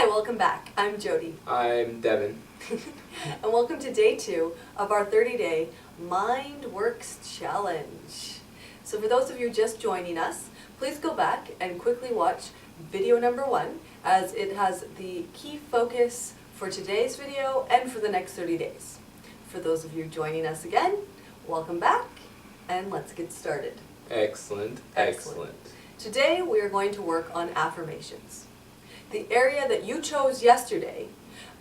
Hi, welcome back. I'm Jody. I'm Devin. And welcome to day 2 of our 30-day Mind Works Challenge. So for those of you just joining us, please go back and quickly watch video number 1 as it has the key focus for today's video and for the next 30 days. For those of you joining us again, welcome back and let's get started. Excellent. Today we are going to work on affirmations. The area that you chose yesterday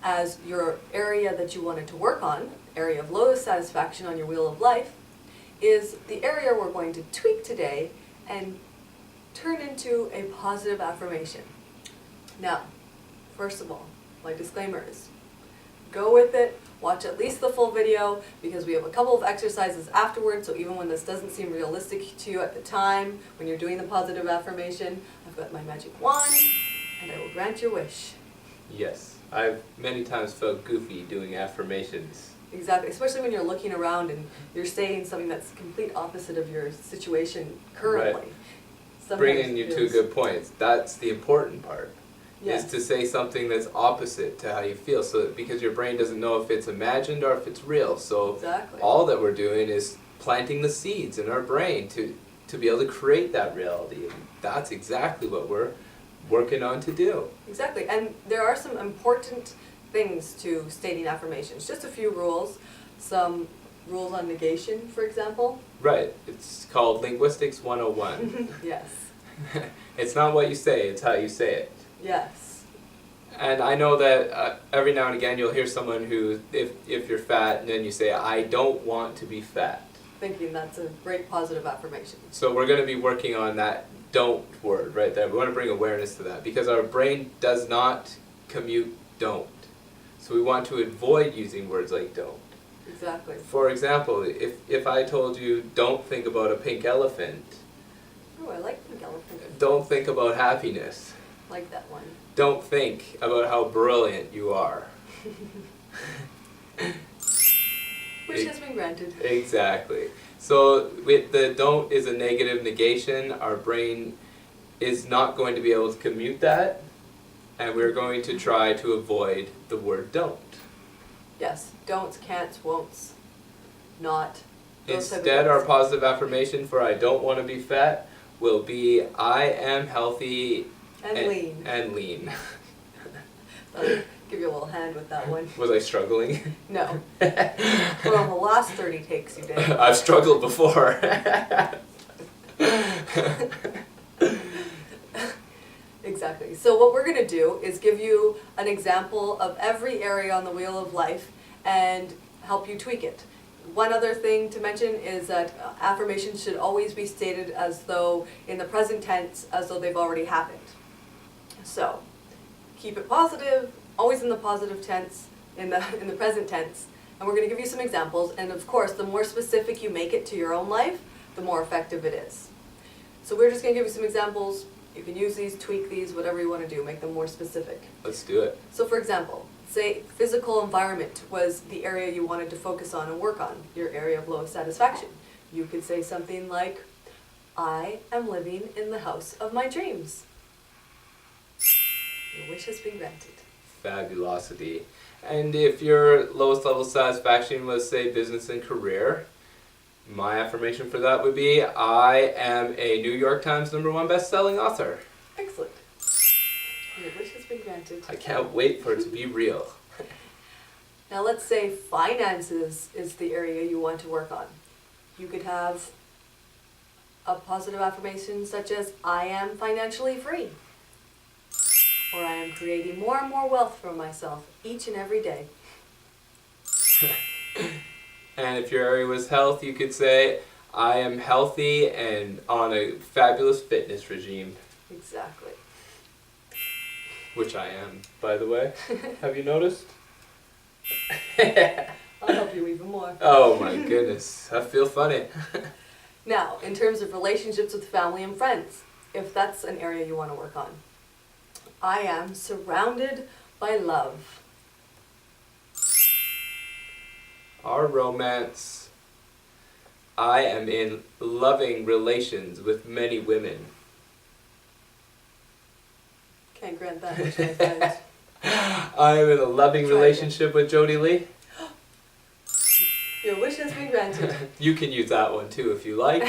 as your area that you wanted to work on, area of lowest satisfaction on your wheel of life, is the area we're going to tweak today and turn into a positive affirmation. Now, first of all, my disclaimer is, go with it, watch at least the full video because we have a couple of exercises afterwards, so even when this doesn't seem realistic to you at the time, when you're doing the positive affirmation, I've got my magic wand and I will grant your wish. Yes, I've many times felt goofy doing affirmations. Exactly, especially when you're looking around and you're saying something that's the complete opposite of your situation currently. Right. Bringing you two good points. That's the important part. Yes. Is to say something that's opposite to how you feel, so because your brain doesn't know if it's imagined or if it's real. So exactly. All that we're doing is planting the seeds in our brain to be able to create that reality. And that's exactly what we're working on to do. Exactly, and there are some important things to stating affirmations. Just a few rules, some rules on negation, for example. Right, it's called Linguistics 101. Yes. It's not what you say, it's how you say it. Yes. And I know that every now and again you'll hear someone who, if you're fat, and then you say, I don't want to be fat. Thinking that's a great positive affirmation. So we're going to be working on that don't word right there. We want to bring awareness to that because our brain does not commute don't. So we want to avoid using words like don't. Exactly. For example, if I told you don't think about a pink elephant. Oh, I like pink elephant. Don't think about happiness. Like that one. Don't think about how brilliant you are. Which has been granted. Exactly. So with the don't is a negative negation, our brain is not going to be able to commute that, and we're going to try to avoid the word don't. Yes, don'ts, can'ts, won'ts, not. Instead, our positive affirmation for I don't want to be fat will be I am healthy and lean. And lean. I'll give you a little hand with that one. Was I struggling? No. Well, on the last 30 takes you did. I've struggled before. Exactly. So what we're going to do is give you an example of every area on the wheel of life and help you tweak it. One other thing to mention is that affirmations should always be stated as though in the present tense, as though they've already happened. So keep it positive, always in the positive tense, in the present tense. And we're going to give you some examples, and of course the more specific you make it to your own life, the more effective it is. So we're just going to give you some examples. You can use these, tweak these, whatever you want to do, make them more specific. Let's do it. So for example, say physical environment was the area you wanted to focus on and work on, your area of lowest satisfaction. You could say something like, I am living in the house of my dreams. Your wish has been granted. Fabulosity. And if your lowest level satisfaction was, say, business and career, my affirmation for that would be, I am a New York Times #1 best-selling author. Excellent. Your wish has been granted. I can't wait for it to be real. Now let's say finances is the area you want to work on. You could have a positive affirmation such as, I am financially free. Or I am creating more and more wealth for myself each and every day. And if your area was health, you could say, I am healthy and on a fabulous fitness regime. Exactly. Which I am, by the way. Have you noticed? I'll help you even more. Oh my goodness, I feel funny. Now, in terms of relationships with family and friends, if that's an area you want to work on. I am surrounded by love. Our romance. I am in loving relations with many women. Can't grant that much, my friend. I am in a loving relationship with Jody Lee. Your wish has been granted. You can use that one too if you like.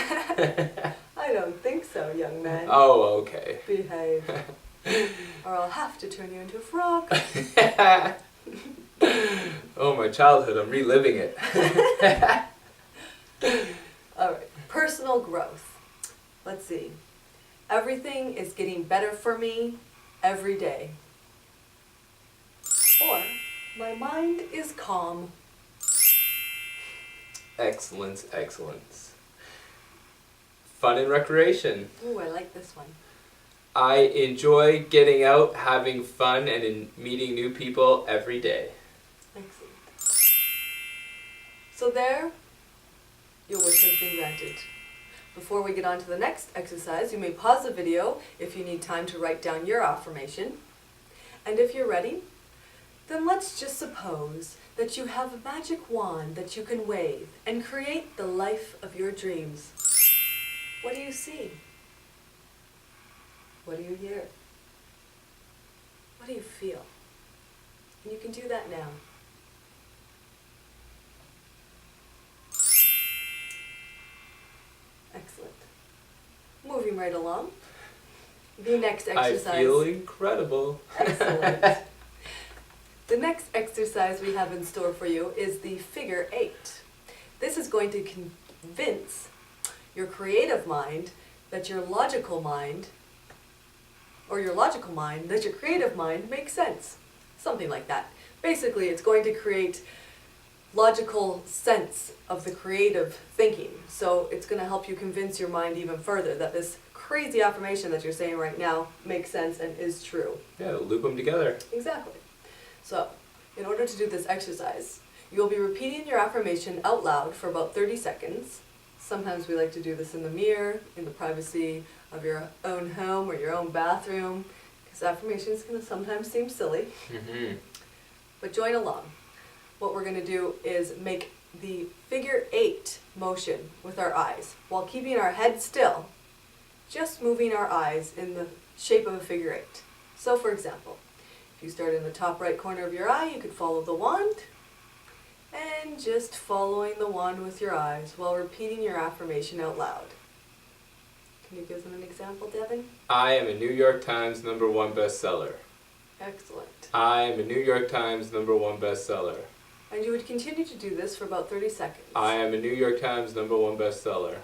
I don't think so, young man. Oh, okay. Behave. Or I'll have to turn you into a frog. Oh, my childhood, I'm reliving it. Alright, personal growth. Let's see. Everything is getting better for me every day. Or, my mind is calm. Excellence, excellence. Fun and recreation. Ooh, I like this one. I enjoy getting out, having fun, and meeting new people every day. Excellent. So there, your wish has been granted. Before we get on to the next exercise, you may pause the video if you need time to write down your affirmation. And if you're ready, then let's just suppose that you have a magic wand that you can wave and create the life of your dreams. What do you see? What do you hear? What do you feel? And you can do that now. Excellent. Moving right along. The next exercise. I feel incredible. Excellent. The next exercise we have in store for you is the figure 8. This is going to convince your creative mind that your logical mind, or your logical mind that your creative mind makes sense. Something like that. Basically, it's going to create logical sense of the creative thinking. So it's going to help you convince your mind even further that this crazy affirmation that you're saying right now makes sense and is true. Yeah, loop them together. Exactly. So, in order to do this exercise, you'll be repeating your affirmation out loud for about 30 seconds. Sometimes we like to do this in the mirror, in the privacy of your own home or your own bathroom, because affirmations can sometimes seem silly. But join along. What we're going to do is make the figure 8 motion with our eyes while keeping our head still, just moving our eyes in the shape of a figure 8. So for example, if you start in the top right corner of your eye, you could follow the wand, and just following the wand with your eyes while repeating your affirmation out loud. Can you give them an example, Devin? I am a New York Times #1 bestseller. Excellent. I am a New York Times #1 bestseller. And you would continue to do this for about 30 seconds. I am a New York Times #1 bestseller.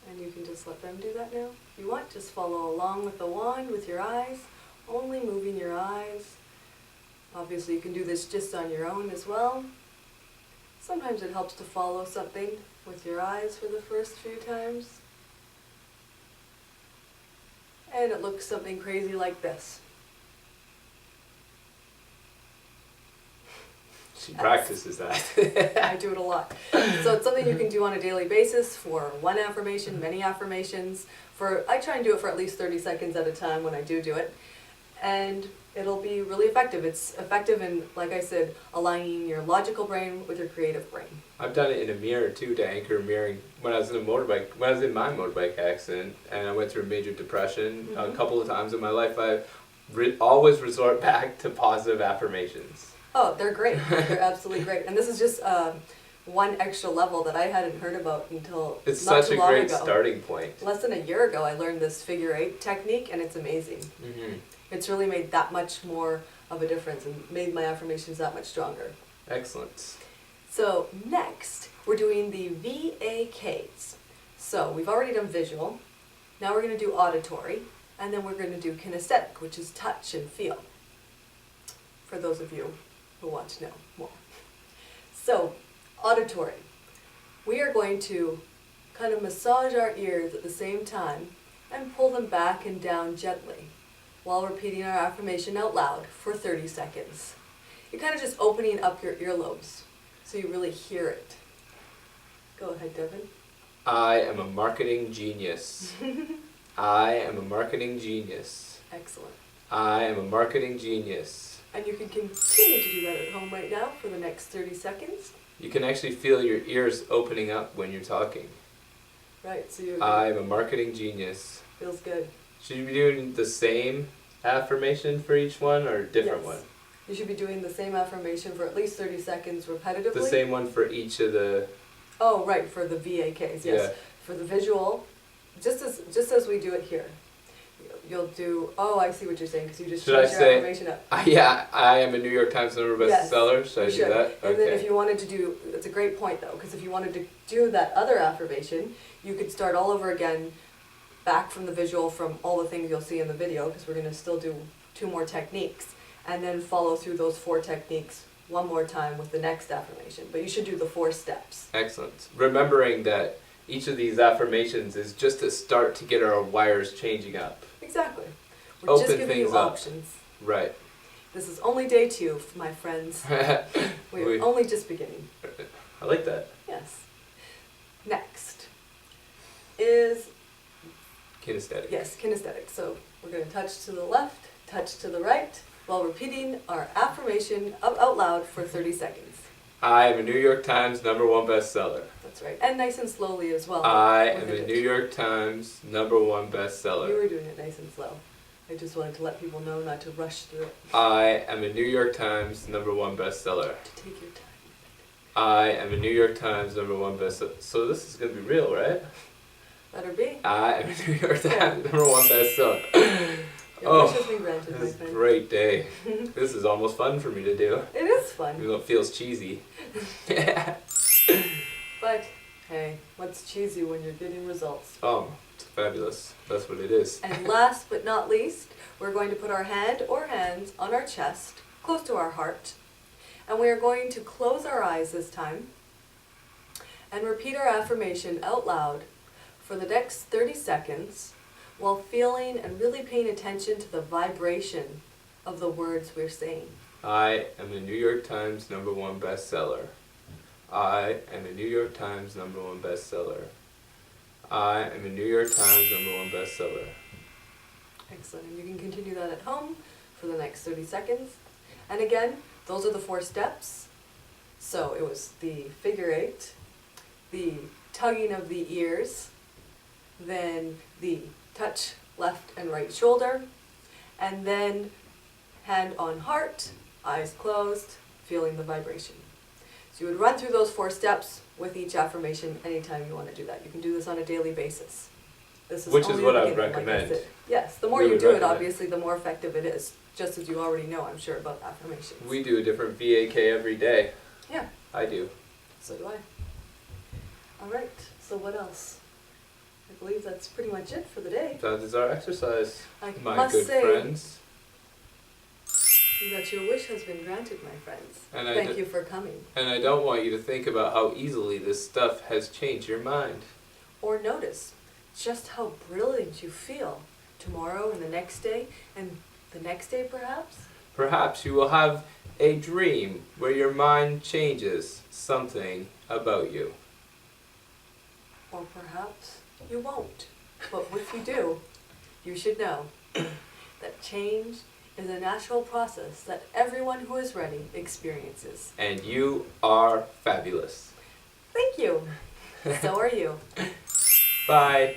And you can just let them do that now. If you want, just follow along with the wand with your eyes, only moving your eyes. Obviously you can do this just on your own as well. Sometimes it helps to follow something with your eyes for the first few times. And it looks something crazy like this. She practices that. I do it a lot. So it's something you can do on a daily basis for one affirmation, many affirmations. I try and do it for at least 30 seconds at a time when I do it. And it'll be really effective. It's effective in, like I said, aligning your logical brain with your creative brain. I've done it in a mirror too, to anchor mirroring. When I was in my motorbike accident and I went through a major depression a couple of times in my life, I always resort back to positive affirmations. Oh, they're great. They're absolutely great. And this is just one extra level that I hadn't heard about until it's not such too a long great ago. starting point. Less than a year ago, I learned this figure 8 technique, and it's amazing. It's really made that much more of a difference and made my affirmations that much stronger. Excellent. So next, we're doing the VAKs. So we've already done visual. Now we're going to do auditory, and then we're going to do kinesthetic, which is touch and feel, for those of you who want to know more. So, auditory. We are going to kind of massage our ears at the same time and pull them back and down gently while repeating our affirmation out loud for 30 seconds. You're kind of just opening up your earlobes so you really hear it. Go ahead, Devin. I am a marketing genius. I am a marketing genius. Excellent. I am a marketing genius. And you can continue to do that at home right now for the next 30 seconds. You can actually feel your ears opening up when you're talking. Right, so you... I am a marketing genius. Feels good. Should you be doing the same affirmation for each one or a different Yes. one? You should be doing the same affirmation for at least 30 seconds repetitively. The same one for each of the... Oh, right, for the VAKs, yes. Yeah. For the visual, just as we do it here. You'll do, oh, I see what you're saying, because you just Should I changed your say, affirmation up. yeah, I am a New York Times number Yes, bestseller. Should I You do should. that? And then if Okay. you wanted to do, it's a great point though, because if you wanted to do that other affirmation, you could start all over again, back from the visual, from all the things you'll see in the video, because we're going to still do 2 more techniques, and then follow through those 4 techniques one more time with the next affirmation. But you should do the 4 steps. Excellent. Remembering that each of these affirmations is just a start to get our wires changing up. Exactly. We're Open just giving things you up. options. Right. This is only day 2, my friends. We're only just beginning. I like that. Yes. Next is, Kinesthetic. yes, kinesthetic. So we're going to touch to the left, touch to the right, while repeating our affirmation out loud for 30 seconds. I am a New York Times number 1 bestseller. That's right. And nice and slowly as well. I am with a it. New York Times number 1 You bestseller. were doing it nice and slow. I just wanted to let people know not to rush through it. I am a New York Times number 1 bestseller. To take your time. I am a New York Times number 1 bestseller. So this is going to be real, right? Better be. I am a New York Times number 1 bestseller. Your wish has been granted, my This is a friend. great day. This is almost fun for me to do. It is Even fun. though it feels cheesy. But, hey, what's cheesy when you're getting results? Oh, it's fabulous. That's what it is. And last but not least, we're going to put our hand or hands on our chest, close to our heart. And we are going to close our eyes this time and repeat our affirmation out loud for the next 30 seconds while feeling and really paying attention to the vibration of the words we're saying. I am a New York Times number 1 bestseller. I am a New York Times number 1 bestseller. I am a New York Times number 1 bestseller. Excellent. And you can continue that at home for the next 30 seconds. And again, those are the 4 steps. So it was the figure 8, the tugging of the ears, then the touch left and right shoulder, and then hand on heart, eyes closed, feeling the vibration. So you would run through those 4 steps with each affirmation anytime you want to do that. You can do this on a daily basis. This Which is only what the I would beginning, like I recommend. said. Yes, the more We you would do it, recommend. obviously, the more effective it is, just as you already know, I'm sure, about affirmations. We do a different VAK every day. Yeah, I do. so do I. All right, so what else? I believe that's pretty much it for the day. That is our exercise, I my must good say friends. that your wish has been granted, my friends. And I Thank d- you for coming. And I don't want you to think about how easily this stuff has changed your mind. Or notice just how brilliant you feel tomorrow and the next day, and the next day perhaps? Perhaps you will have a dream where your mind changes something about you. Or perhaps you won't. But if you do, you should know that change is a natural process that everyone who is ready experiences. And you are fabulous. Thank you. So are you. Bye.